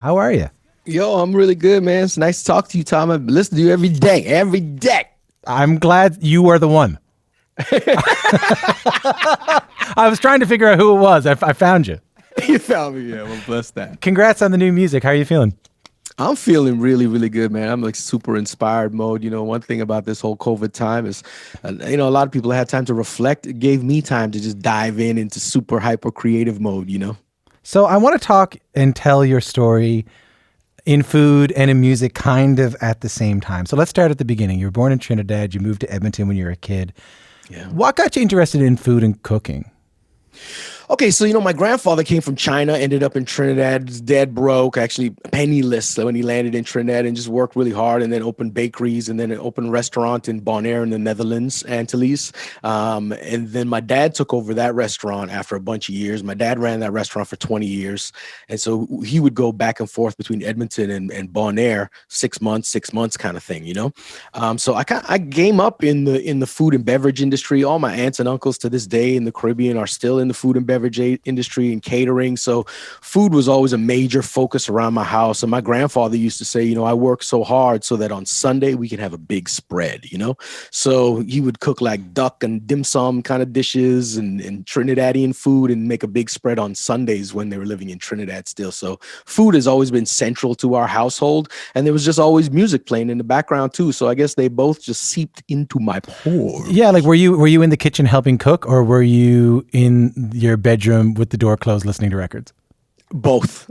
How are you? Yo, I'm really good, man. It's nice to talk to you, Tom. I listen to you every day, every day. I'm glad you are the one. I was trying to figure out who it was. I found you. You found me, yeah. Well, bless that. Congrats on the new music. How are you feeling? I'm feeling really, really good, man. I'm like super inspired mode. One thing about this whole COVID time is, a lot of people had time to reflect. It gave me time to just dive into super hyper creative mode. So I want to talk and tell your story in food and in music kind of at the same time. So let's start at the beginning. You were born in Trinidad. You moved to Edmonton when you were a kid. Yeah. What got you interested in food and cooking? Okay, so my grandfather came from China, ended up in Trinidad. His dad broke, actually penniless when he landed in Trinidad, and just worked really hard, and then opened bakeries, and then an opened restaurant in Bonaire in the Netherlands, Antilles. And then my dad took over that restaurant after a bunch of years. My dad ran that restaurant for 20 years, and so he would go back and forth between Edmonton and Bonaire, 6 months kind of thing. So I came up in the food and beverage industry. All my aunts and uncles to this day in the Caribbean are still in the food and beverage industry and catering. So food was always a major focus around my house. And my grandfather used to say, I work so hard so that on Sunday we can have a big spread. So he would cook like duck and dim sum kind of dishes and Trinidadian food and make a big spread on Sundays when they were living in Trinidad still. So food has always been central to our household. And there was just always music playing in the background too. So I guess they both just seeped into my pores. Yeah, like were you in the kitchen helping cook, or were you in your bedroom with the door closed listening to records? Both.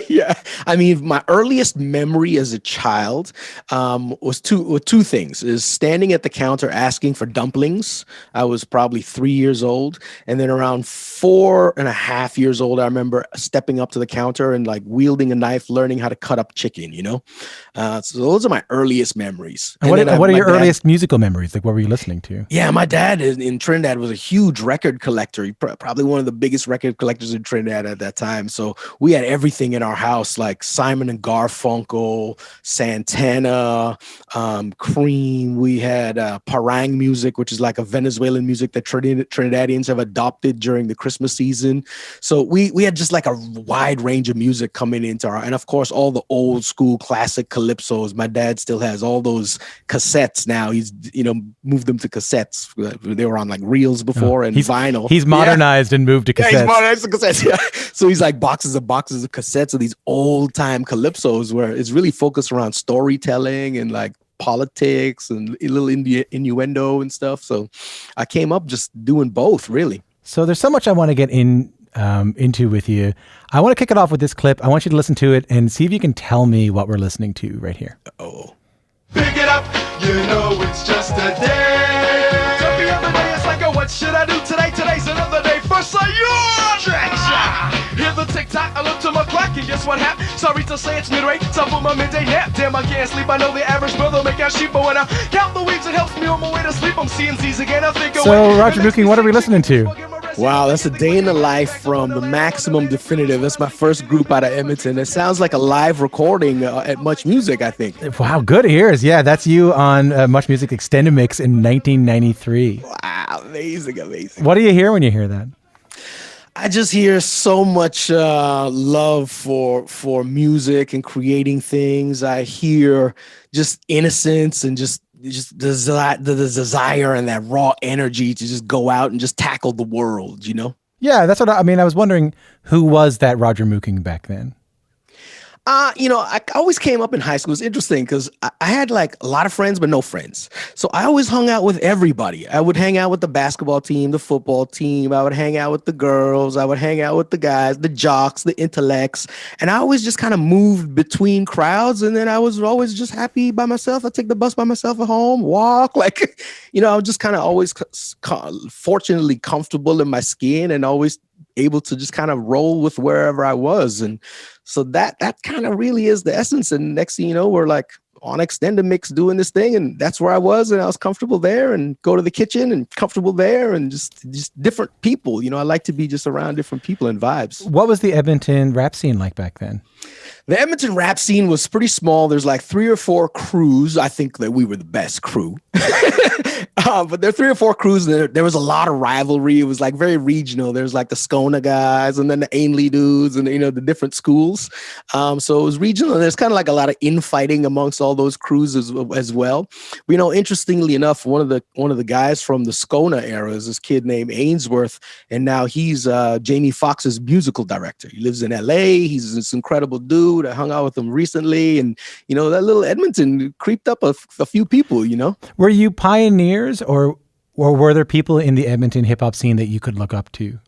Yeah. I mean, my earliest memory as a child was two things: is standing at the counter asking for dumplings. I was probably 3 years old. And then around 4.5 years old, I remember stepping up to the counter and like wielding a knife, learning how to cut up chicken. So those are my earliest memories. And what are your earliest musical memories? Like, what were you listening to? Yeah, my dad in Trinidad was a huge record collector. He probably one of the biggest record collectors in Trinidad at that time. So we had everything in our house, like Simon and Garfunkel, Santana, Cream. We had parang music, which is like a Venezuelan music that Trinidadians have adopted during the Christmas season. So we had just like a wide range of music coming into and of course, all the old school classic calypsos. My dad still has all those cassettes now. He's, moved them to cassettes. They were on like reels before and vinyl. He's modernized and moved to cassettes. Yeah, he's modernized to cassettes. Yeah. So he's like boxes of cassettes of these old time calypsos where it's really focused around storytelling and like politics and a little innuendo and stuff. So I came up just doing both, really. So there's so much I want to get into with you. I want to kick it off with this clip. I want you to listen to it and see if you can tell me what we're listening to right here. Oh. Pick it up, it's just a day. Every other day it's like, what should I do today? Today's another day for Hear the tick-tock, I look to my clock, and guess what happened? Sorry to say it's midway, time for my midday nap. Damn, I can't sleep, I know the average brother make out sheep, but when I count the weeks, it helps me on my way to sleep. I'm seeing Z's again, I think. So, Roger Mooking, what are we listening to? Wow, that's a day in the life from the Maximum Definitive. That's my first group out of Edmonton. It sounds like a live recording at Much Music, I think. Wow, good ears. Yeah, that's you on Much Music Extended Mix in 1993. Wow, amazing. What do you hear when you hear that? I just hear so much love for music and creating things. I hear just innocence and just the desire and that raw energy to just go out and just tackle the world, Yeah, that's what I mean. I was wondering, who was that Roger Mooking back then? I always came up in high school. It's interesting because I had like a lot of friends, but no friends. So I always hung out with everybody. I would hang out with the basketball team, the football team. I would hang out with the girls. I would hang out with the guys, the jocks, the intellects. And I always just kind of moved between crowds. And then I was always just happy by myself. I take the bus by myself at home, walk. Like, I was just kind of always fortunately comfortable in my skin and always able to just kind of roll with wherever I was. And so that kind of really is the essence. And next thing you know, we're like on Extended Mix doing this thing. And that's where I was. And I was comfortable there and go to the kitchen and comfortable there and just different people. I like to be just around different people and vibes. What was the Edmonton rap scene like back then? The Edmonton rap scene was pretty small. There's like 3 or 4 crews. I think that we were the best crew. But there are 3 or 4 crews. There was a lot of rivalry. It was like very regional. There's like the Skona guys and then the Ainley dudes and, the different schools. So it was regional. And there's kind of like a lot of infighting amongst all those crews as well. But, interestingly enough, one of the guys from the Skona era is this kid named Ainsworth. And now he's Jamie Foxx's musical director. He lives in LA. He's this incredible dude. I hung out with him recently, and that little Edmonton creeped up a few people. Were you pioneers, or were there people in the Edmonton hip hop scene that you could look up to?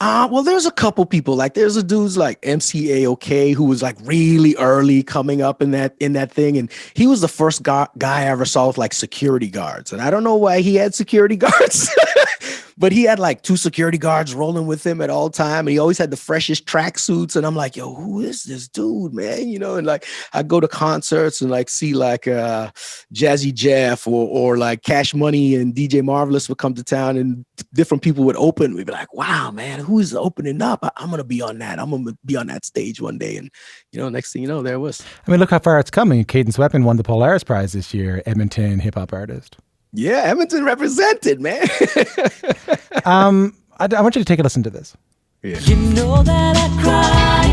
Well, there's a couple people. Like there's a dude's like emcee who was like really early coming up in that thing, and he was the first guy I ever saw with like security guards. And I don't know why he had security guards. But he had like 2 security guards rolling with him at all time. And he always had the freshest tracksuits. And I'm like, yo, who is this dude, man? And like I go to concerts and like see like Jazzy Jeff or like Cash Money and DJ Marvelous would come to town, and different people would open. We'd be like, wow, man, who's opening up? I'm going to be on that. I'm going to be on that stage one day. And, next thing you know, there it was. I mean, look how far it's coming. Cadence Weapon won the Polaris Prize this year, Edmonton hip hop artist. Yeah, Edmonton represented, man. I want you to take a listen to this. Yeah. You know that I cry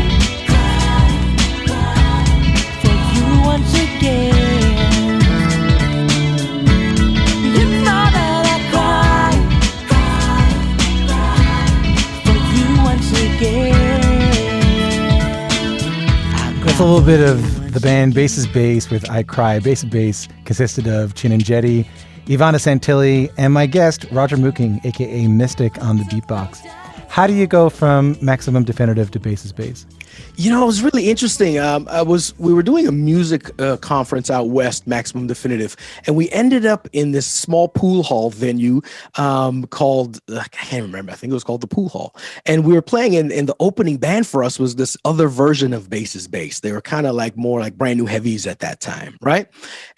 for you once again. You know that I cry for you once again. That's a little bit of the band Bass is Bass with I Cry. Bass is Bass consisted of Chin and Jetty, Ivana Santilli, and my guest, Roger Mooking, a.k.a. Mystic, on the beatbox. How do you go from Maximum Definitive to Bass is Bass? It was really interesting. We were doing a music conference out west, Maximum Definitive, and we ended up in this small pool hall venue called, I can't remember, I think it was called the Pool Hall. And we were playing, and the opening band for us was this other version of Bass is Bass. They were kind of like more like brand new heavies at that time, right?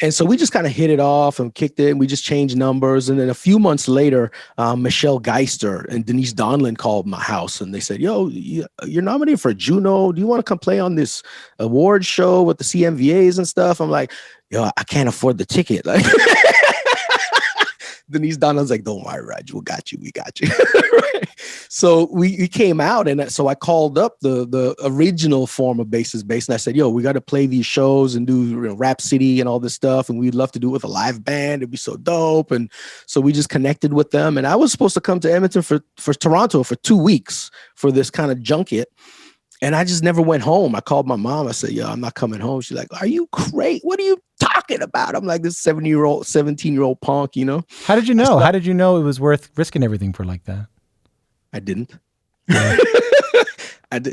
And so we just kind of hit it off and kicked it, and we just changed numbers. And then a few months later, Michelle Geister and Denise Donlin called my house, and they said, yo, you're nominated for a Juno. Do you want to come play on this award show with the CMVAs and stuff? I'm like, yo, I can't afford the ticket. Like, Denise Donna's like, don't worry, Raj, we got you. Right? So we came out, and so I called up the original form of Bass is Bass, and I said, yo, we got to play these shows and do Rap City and all this stuff, and we'd love to do it with a live band. It'd be so dope. And so we just connected with them, and I was supposed to come to Edmonton for Toronto for 2 weeks for this kind of junket. And I just never went home. I called my mom. I said, yo, I'm not coming home. She's like, are you crazy? What are you talking about? I'm like this 17-year-old punk, How did you know? How did you know it was worth risking everything for like that? I didn't. Yeah.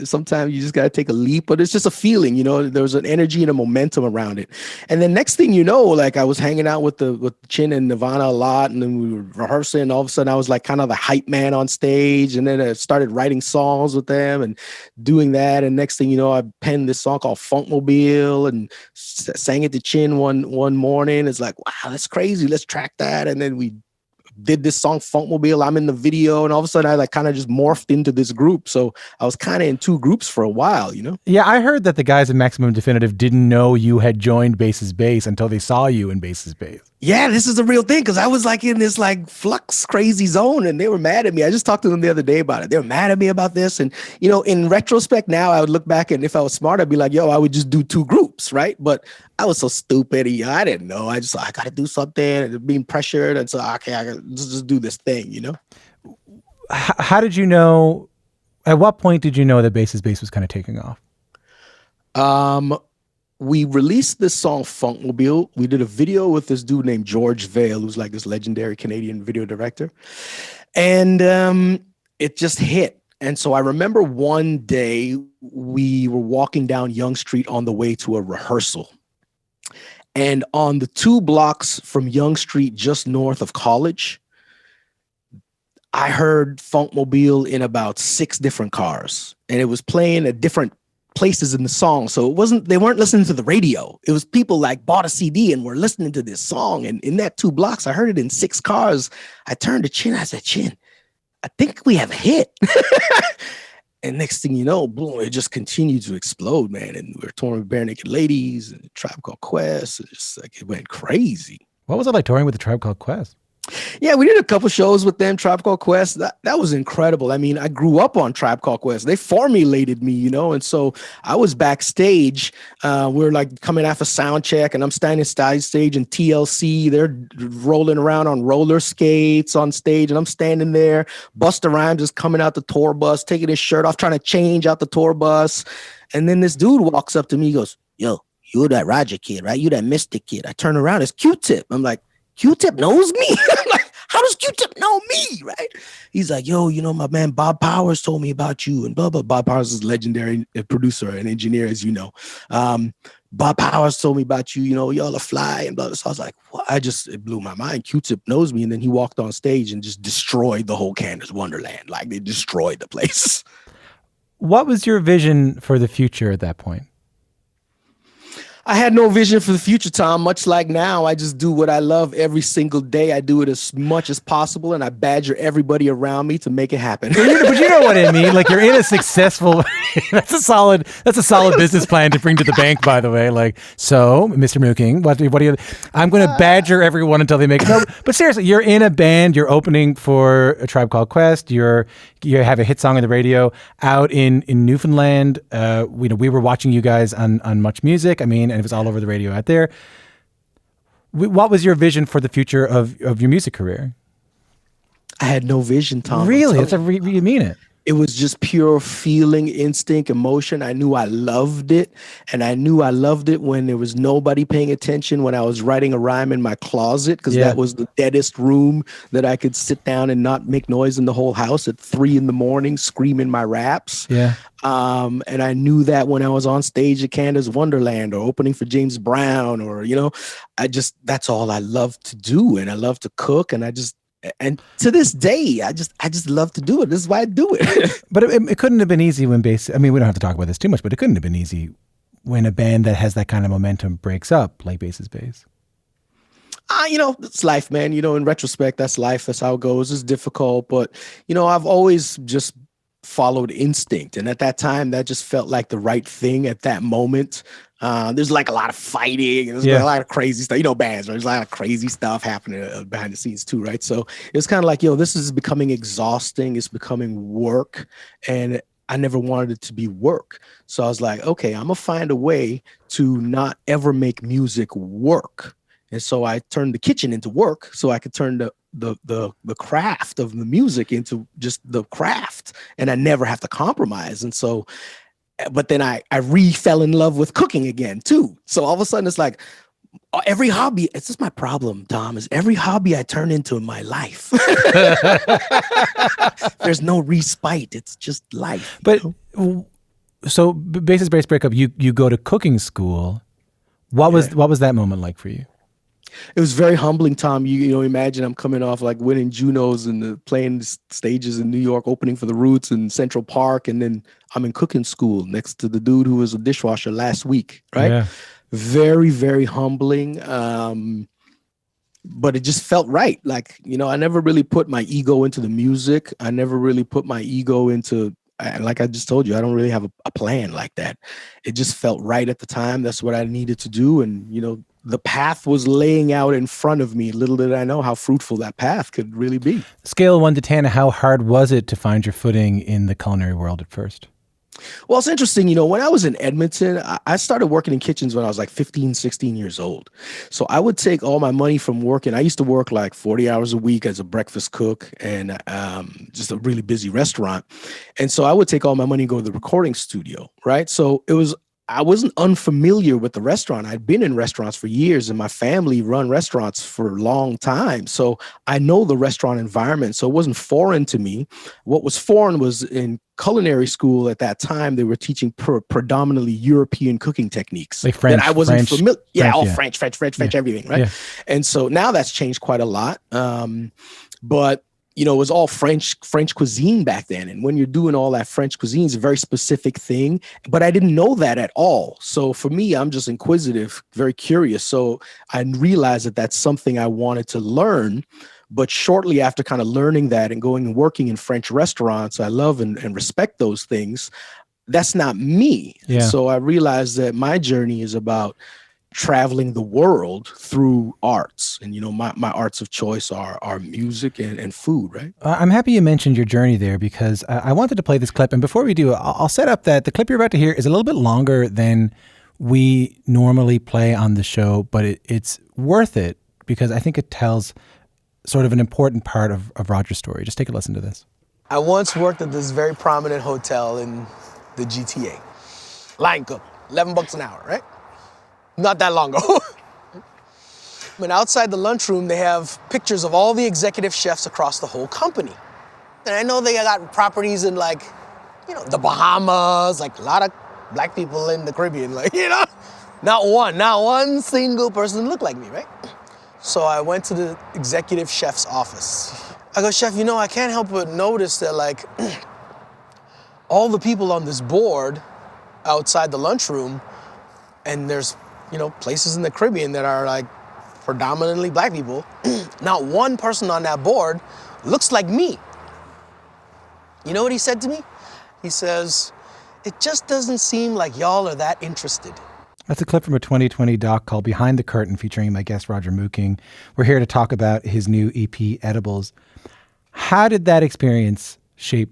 Sometimes you just got to take a leap, but it's just a feeling, there was an energy and a momentum around it. And then next thing you know, like I was hanging out with Chin and Nirvana a lot, and then we were rehearsing, and all of a sudden I was like kind of the hype man on stage. And then I started writing songs with them and doing that. And next thing you know, I penned this song called Funkmobile and sang it to Chin one morning. It's like, wow, that's crazy. Let's track that. And then we did this song Funkmobile. I'm in the video, and all of a sudden I like kind of just morphed into this group. So I was kind of in 2 groups for a while, Yeah, I heard that the guys at Maximum Definitive didn't know you had joined Bass is Bass until they saw you in Bass is Bass. Yeah, this is the real thing, because I was like in this like flux crazy zone, and they were mad at me. I just talked to them the other day about it. They were mad at me about this. And, in retrospect now, I would look back, and if I was smart, I'd be like, yo, I would just do 2 groups, right? But I was so stupid. I didn't know. I got to do something, and being pressured. And so, okay, I got to just do this thing, How did you know, at what point did you know that Bass is Bass was kind of taking off? We released this song Funkmobile. We did a video with this dude named George Vale, who's like this legendary Canadian video director. And it just hit. And so I remember one day we were walking down Yonge Street on the way to a rehearsal. And on the 2 blocks from Yonge Street, just north of College, I heard Funkmobile in about 6 different cars. And it was playing at different places in the song. So they weren't listening to the radio. It was people like bought a CD and were listening to this song. And in that 2 blocks, I heard it in 6 cars. I turned to Chin. I said, Chin, I think we have a hit. And next thing you know, boom, it just continued to explode, man. And we were touring with Bare Naked Ladies and Tribe Called Quest. And just like, it went crazy. What was it like touring with the Tribe Called Quest? Yeah, we did a couple shows with them, Tribe Called Quest. That was incredible. I mean, I grew up on Tribe Called Quest. They formulated me, and so I was backstage. We're like coming off a sound check, and I'm standing stage in TLC. They're rolling around on roller skates on stage, and I'm standing there. Busta Rhymes is coming out the tour bus, taking his shirt off, trying to change out the tour bus. And then this dude walks up to me, he goes, "Yo, you're that Roger kid, right? You that Mystic kid." I turn around, it's Q-Tip. I'm like, Q-Tip knows me? I'm like, how does Q-Tip know me, right? He's like, "Yo, my man Bob Powers told me about you," and blah, blah. Bob Powers is a legendary producer and engineer, as you know. Bob Powers told me about you, y'all are fly, and blah, blah. So I was like, what? It blew my mind. Q-Tip knows me, and then he walked on stage and just destroyed the whole Candace Wonderland. Like, they destroyed the place. What was your vision for the future at that point? I had no vision for the future, Tom. Much like now, I just do what I love every single day. I do it as much as possible, and I badger everybody around me to make it happen. But you know what I mean? Like, you're in a successful. That's a solid business plan to bring to the bank. By the way, like, so Mr. Mooking, what do you? I'm going to badger everyone until they make it. No, but seriously, you're in a band. You're opening for a Tribe Called Quest. You have a hit song on the radio out in Newfoundland. We were watching you guys on Much Music. I mean, and it was all over the radio out there. What was your vision for the future of your music career? I had no vision, Tom. Really? You mean it? It was just pure feeling, instinct, emotion. I knew I loved it. And I knew I loved it when there was nobody paying attention, when I was writing a rhyme in my closet, because that was the deadest room that I could sit down and not make noise in the whole house at 3 a.m, screaming my raps. Yeah. And I knew that when I was on stage at Candace Wonderland or opening for James Brown or, that's all I love to do. And I love to cook. And to this day, I just love to do it. This is why I do it. But it couldn't have been easy when we don't have to talk about this too much, but it couldn't have been easy when a band that has that kind of momentum breaks up, like Bass is Bass. It's life, man. In retrospect, that's life. That's how it goes. It's difficult, but, I've always just followed instinct. And at that time, that just felt like the right thing at that moment. There's like a lot of fighting. There's a lot of crazy stuff. Bands, right? There's a lot of crazy stuff happening behind the scenes too, right? So it's kind of like, this is becoming exhausting. It's becoming work. And I never wanted it to be work. So I was like, okay, I'm going to find a way to not ever make music work. And so I turned the kitchen into work so I could turn the craft of the music into just the craft, and I never have to compromise. And so, but then I fell in love with cooking again too. So all of a sudden it's like every hobby, it's just my problem, Tom, is every hobby I turn into my life. There's no respite. It's just life. But so Bass is Bass breakup, you go to cooking school. What was that moment like for you? It was very humbling, Tom. Imagine I'm coming off like winning Junos and playing stages in New York, opening for the Roots in Central Park, and then I'm in cooking school next to the dude who was a dishwasher last week, right? Yeah. Very, very humbling. But it just felt right. Like, I never really put my ego into the music. I never really put my ego into, like I just told you, I don't really have a plan like that. It just felt right at the time. That's what I needed to do. And, the path was laying out in front of me. Little did I know how fruitful that path could really be. Scale of 1 to 10, how hard was it to find your footing in the culinary world at first? Well, it's interesting. When I was in Edmonton, I started working in kitchens when I was like 15, 16 years old. So I would take all my money from working. I used to work like 40 hours a week as a breakfast cook and just a really busy restaurant. And so I would take all my money and go to the recording studio, right? So I wasn't unfamiliar with the restaurant. I'd been in restaurants for years and my family run restaurants for a long time. So I know the restaurant environment. So it wasn't foreign to me. What was foreign was in culinary school at that time, they were teaching predominantly European cooking techniques. Like French, that I wasn't familiar. Yeah, French, French, everything, right? Yeah. And so now that's changed quite a lot. But it was all French cuisine back then. And when you're doing all that French cuisine, it's a very specific thing, but I didn't know that at all. So for me, I'm just inquisitive, very curious. So I realized that that's something I wanted to learn, But shortly after kind of learning that and going and working in French restaurants, I love and respect those things. That's not me. Yeah. So I realized that my journey is about traveling the world through arts. And, my arts of choice are music and food, right? I'm happy you mentioned your journey there because I wanted to play this clip. And before we do, I'll set up that the clip you're about to hear is a little bit longer than we normally play on the show, but it's worth it because I think it tells sort of an important part of Roger's story. Just take a listen to this. I once worked at this very prominent hotel in the GTA. Line cook, $11 an hour, right? Not that long ago. But outside the lunchroom, they have pictures of all the executive chefs across the whole company. And I know they got properties in the Bahamas, like a lot of black people in the Caribbean, not one single person looked like me, right? So I went to the executive chef's office. I go, "Chef, I can't help but notice that all the people on this board outside the lunchroom, and there's, places in the Caribbean that are predominantly black people, not one person on that board looks like me." You know what he said to me? He says, "It just doesn't seem like y'all are that interested." That's a clip from a 2020 doc called Behind the Curtain featuring my guest, Roger Mooking. We're here to talk about his new EP, Edibles. How did that experience shape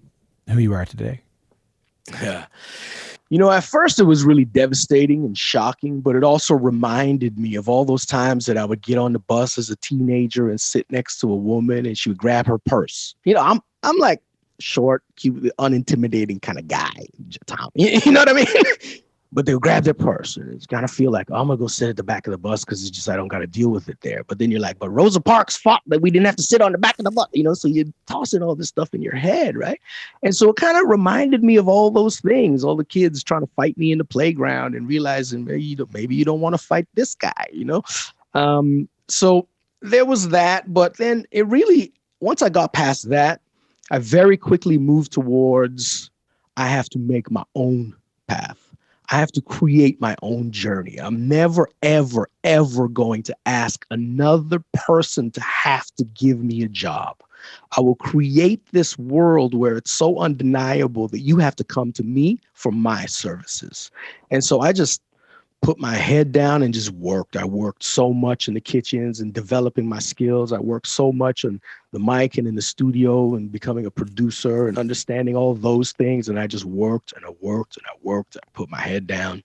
who you are today? Yeah. At first it was really devastating and shocking, but it also reminded me of all those times that I would get on the bus as a teenager and sit next to a woman and she would grab her purse. I'm like short, cute, unintimidating kind of guy, Tom. You know what I mean? But they'll grab their purse and it's kind of feel like, I'm going to go sit at the back of the bus because it's just, I don't got to deal with it there. But then you're like, but Rosa Parks fought that we didn't have to sit on the back of the bus, so you're tossing all this stuff in your head, right? And so it kind of reminded me of all those things, all the kids trying to fight me in the playground and realizing maybe you don't want to fight this guy, So there was that. But then it really, once I got past that, I very quickly moved towards, I have to make my own path. I have to create my own journey. I'm never, ever, ever going to ask another person to have to give me a job. I will create this world where it's so undeniable that you have to come to me for my services. And so I just put my head down and just worked. I worked so much in the kitchens and developing my skills. I worked so much on the mic and in the studio and becoming a producer and understanding all those things. And I just worked and I worked and I worked. I put my head down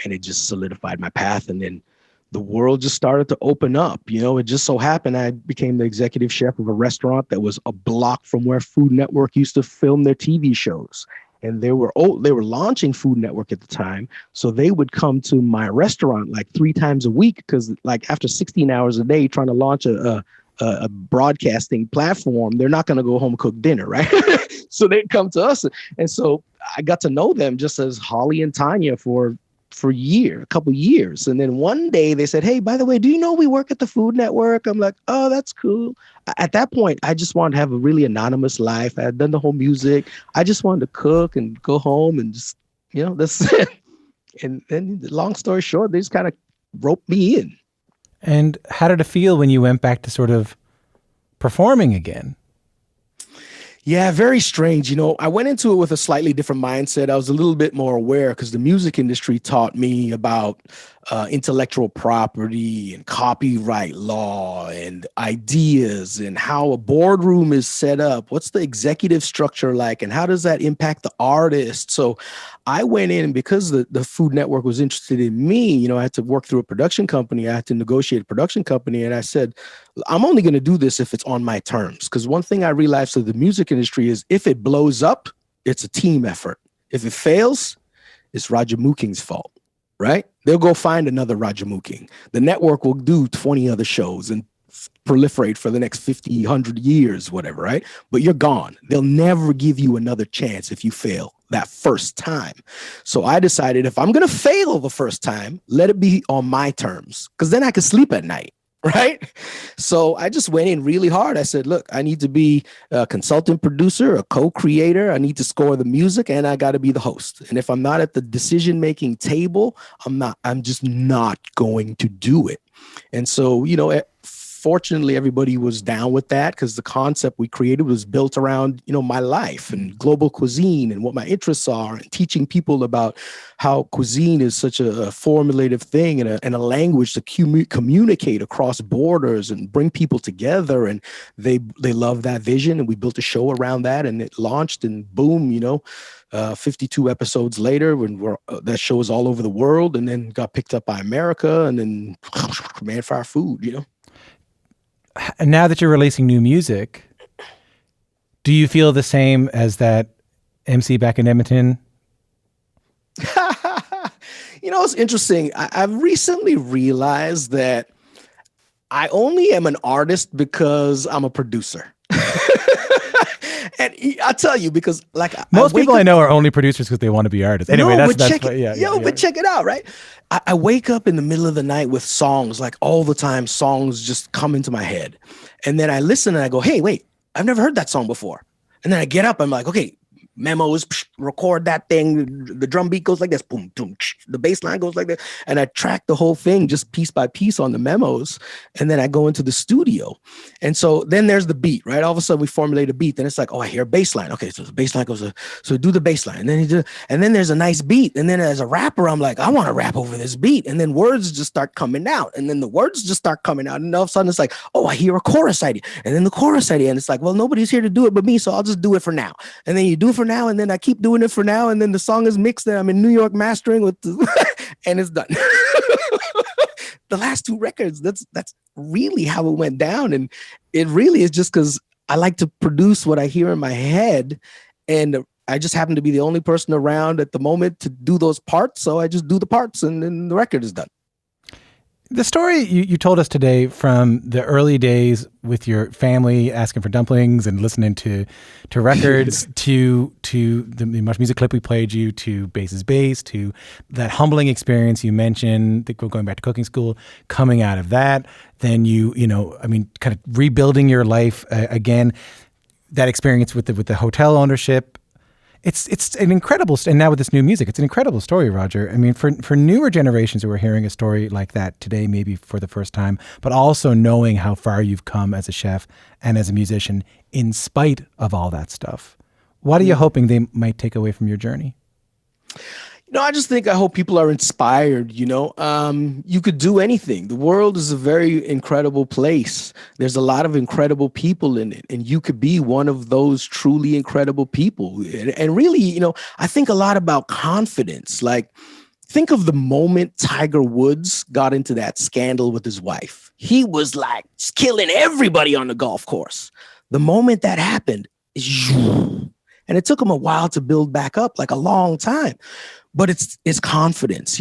and it just solidified my path. And then the world just started to open up. It just so happened I became the executive chef of a restaurant that was a block from where Food Network used to film their TV shows. And they were launching Food Network at the time. So they would come to my restaurant 3 times a week because after 16 hours a day trying to launch a broadcasting platform, they're not going to go home and cook dinner, right? So they'd come to us. And so I got to know them just as Holly and Tanya for a couple years. And then one day they said, "Hey, by the way, do you know we work at the Food Network?" I'm like, "Oh, that's cool." At that point, I just wanted to have a really anonymous life. I had done the whole music. I just wanted to cook and go home and just, that's it. And then long story short, they just kind of roped me in. And how did it feel when you went back to sort of performing again? Yeah, very strange. I went into it with a slightly different mindset. I was a little bit more aware because the music industry taught me about intellectual property and copyright law and ideas and how a boardroom is set up. What's the executive structure like and how does that impact the artist? So I went in because the Food Network was interested in me. I had to work through a production company. I had to negotiate a production company. And I said, I'm only going to do this if it's on my terms. Because one thing I realized with the music industry is if it blows up, it's a team effort. If it fails, it's Roger Mooking's fault, right? They'll go find another Roger Mooking. The network will do 20 other shows and proliferate for the next 50, 100 years, whatever, right? But you're gone. They'll never give you another chance if you fail that first time. So I decided if I'm going to fail the first time, let it be on my terms, because then I can sleep at night. Right. So I just went in really hard. I said, look, I need to be a consultant producer, a co-creator. I need to score the music and I got to be the host. And if I'm not at the decision-making table, I'm just not going to do it. And so, fortunately, everybody was down with that because the concept we created was built around, my life and global cuisine and what my interests are, and teaching people about how cuisine is such a formulative thing and a language to communicate across borders and bring people together. And they love that vision. And we built a show around that, and it launched, and boom, 52 episodes later, when that show is all over the world, and then got picked up by America, and then man for our food, And now that you're releasing new music, do you feel the same as that MC back in Edmonton? It's interesting. I've recently realized that I only am an artist because I'm a producer. And I tell you, because most people I know are only producers because they want to be artists. Anyway, but check it out, right? I wake up in the middle of the night with songs, like all the time. Songs just come into my head, and then I listen and I go, "Hey, wait, I've never heard that song before." And then I get up, I'm like, "Okay, memos, record that thing. The drum beat goes like this, boom, boom. The bass line goes like that." And I track the whole thing just piece by piece on the memos. And then I go into the studio. And so then there's the beat, right? All of a sudden we formulate a beat. Then it's like, oh, I hear a bass line. Okay, so the bass line goes, so do the bass line. And then there's a nice beat. And then as a rapper, I'm like, I want to rap over this beat. And then words just start coming out. And then the words just start coming out. And all of a sudden it's like, oh, I hear a chorus idea. And then the chorus idea. And it's like, well, nobody's here to do it but me. So I'll just do it for now. And then you do it for now, and then I keep doing it for now, and then the song is mixed, and I'm in New York mastering with and it's done. The last two records, that's really how it went down. And it really is just because I like to produce what I hear in my head, and I just happen to be the only person around at the moment to do those parts, so I just do the parts, and then the record is done. The story you told us today, from the early days with your family asking for dumplings and listening to records to the Much Music clip we played you, to Bass is Bass, to that humbling experience you mentioned, going back to cooking school, coming out of that, then kind of rebuilding your life again, that experience with the hotel ownership. It's an incredible, and now with this new music, it's an incredible story, Roger. I mean, for newer generations who are hearing a story like that today, maybe for the first time, but also knowing how far you've come as a chef and as a musician in spite of all that stuff. What are you hoping they might take away from your journey? I hope people are inspired. You could do anything. The world is a very incredible place. There's a lot of incredible people in it, and you could be one of those truly incredible people. And really, I think a lot about confidence. Like, think of the moment Tiger Woods got into that scandal with his wife. He was like killing everybody on the golf course. The moment that happened, and it took him a while to build back up, like a long time. But it's confidence,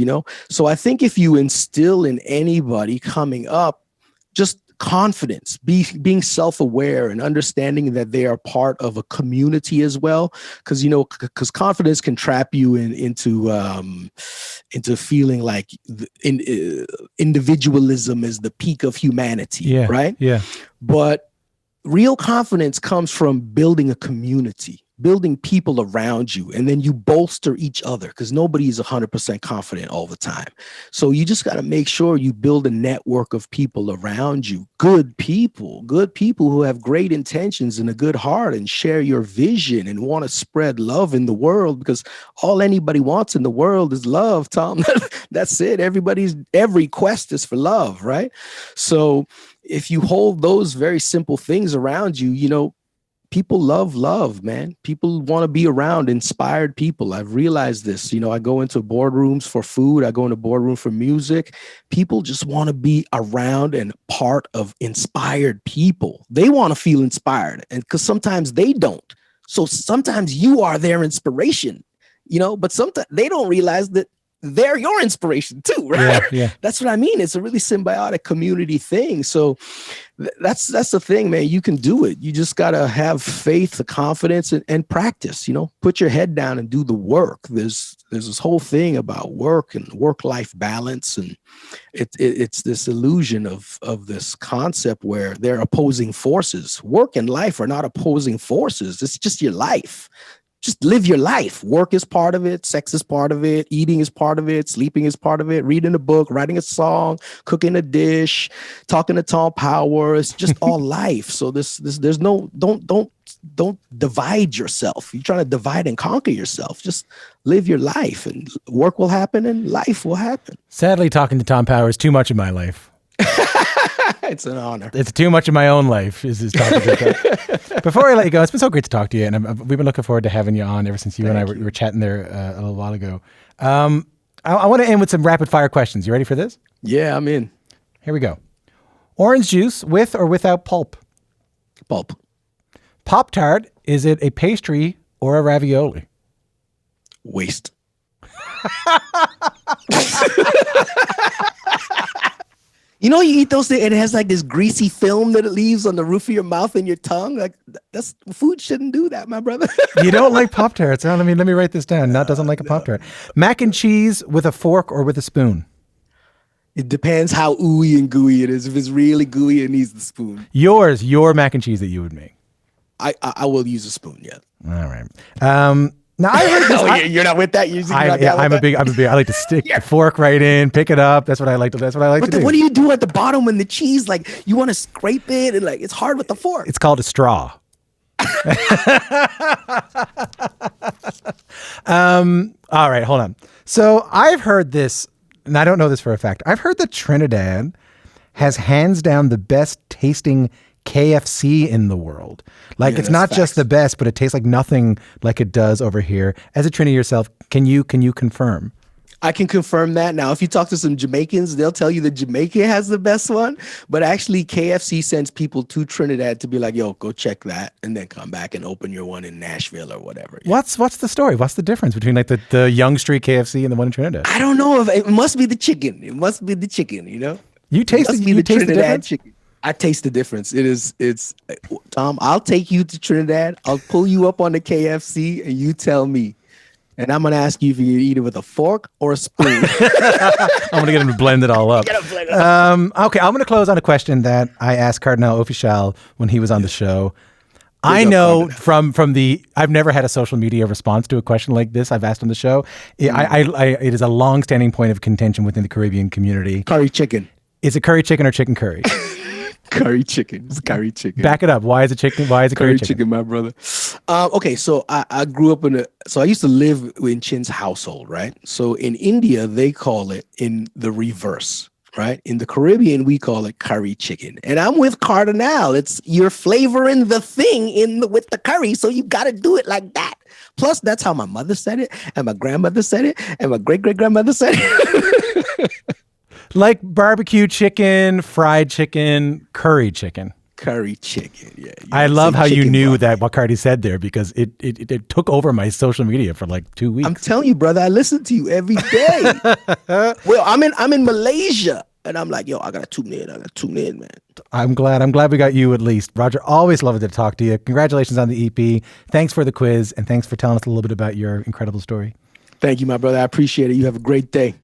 So I think if you instill in anybody coming up just confidence, being self-aware and understanding that they are part of a community as well, because confidence can trap you into feeling like individualism is the peak of humanity, right? Yeah. But real confidence comes from building a community, building people around you, and then you bolster each other, because nobody is 100% confident all the time. So you just got to make sure you build a network of people around you, good people who have great intentions and a good heart and share your vision and want to spread love in the world, because all anybody wants in the world is love, Tom. That's it. Every quest is for love, right? So if you hold those very simple things around you, people love love, man. People want to be around inspired people. I've realized this. I go into boardrooms for food. I go into boardroom for music. People just want to be around and part of inspired people. They want to feel inspired, and because sometimes they don't. So sometimes you are their inspiration, but sometimes they don't realize that they're your inspiration too, right? Yeah. That's what I mean. It's a really symbiotic community thing. So that's the thing, man. You can do it. You just got to have faith, the confidence, and practice, put your head down and do the work. There's this whole thing about work and work-life balance. And it's this illusion of this concept where they're opposing forces. Work and life are not opposing forces. It's just your life. just live your life. Work is part of it. Sex is part of it. Eating is part of it. Sleeping is part of it. Reading a book, writing a song, cooking a dish, talking to Tom Power. It's just all life. So there's no, don't divide yourself. You're trying to divide and conquer yourself. Just live your life, and work will happen and life will happen. Sadly, talking to Tom Power is too much in my life. It's an honor. It's too much in my own life. Is talking to Before I let you go, it's been so great to talk to you, and we've been looking forward to having you on ever since you and I were chatting there a little while ago. I want to end with some rapid fire questions. You ready for this? Yeah, I'm in. Here we go. Orange juice with or without pulp? Pulp. Pop-Tart, is it a pastry or a ravioli? Waste. You know, you eat those things and it has like this greasy film that it leaves on the roof of your mouth and your tongue. Like, that's food shouldn't do that, my brother. You don't like Pop-Tarts. Let me write this down. Not doesn't like a Pop-Tart. Mac and cheese with a fork or with a spoon? It depends how ooey and gooey it is. If it's really gooey, it needs the spoon. Your mac and cheese that you would make. I will use a spoon, yeah. All right. Now I heard this. You're not with that. I'm a big. I like to stick the fork right in, pick it up. That's what I like to. That's what I like to do. What do you do at the bottom when the cheese, like, you want to scrape it and like it's hard with the fork? It's called a straw. All right, hold on. So I've heard this, and I don't know this for a fact. I've heard that Trinidad has hands down the best tasting KFC in the world. Like, it's not just the best, but it tastes like nothing like it does over here. As a Trini yourself, can you confirm? I can confirm that. Now, if you talk to some Jamaicans, they'll tell you that Jamaica has the best one. But actually, KFC sends people to Trinidad to be like, yo, go check that, and then come back and open your one in Nashville or whatever. Yeah. What's the story? What's the difference between like the Young Street KFC and the one in Trinidad? I don't know. It must be the chicken. It must be the chicken, you know? You taste the difference? Chicken. I taste the difference. It's Tom, I'll take you to Trinidad. I'll pull you up on the KFC and you tell me. And I'm going to ask you if you eat it with a fork or a spoon. I'm going to get him to blend it all up. Okay, I'm going to close on a question that I asked Cardinal Official when he was on the show. I know from the, I've never had a social media response to a question like this I've asked on the show. It is a long-standing point of contention within the Caribbean community. Curry chicken. Is it curry chicken or chicken curry? Curry chicken. It's curry chicken. Back it up. Why is it chicken? Why is it curry chicken? My brother. Okay, so I grew up so I used to live in Chin's household, right? So in India, they call it in the reverse, right? In the Caribbean, we call it curry chicken. And I'm with Cardinal. It's you're flavoring the thing with the curry, so you got to do it like that. Plus, that's how my mother said it, and my grandmother said it, and my great-great-grandmother said it. Like barbecue chicken, fried chicken, curry chicken. Curry chicken, yeah. I love how you knew that what Cardi said there, because it took over my social media for like 2 weeks. I'm telling you, brother, I listen to you every day. Well, I'm in Malaysia, and I'm like, yo, I gotta tune in, man. I'm glad we got you at least. Roger, always loved to talk to you. Congratulations on the EP. Thanks for the quiz, and thanks for telling us a little bit about your incredible story. Thank you, my brother. I appreciate it. You have a great day.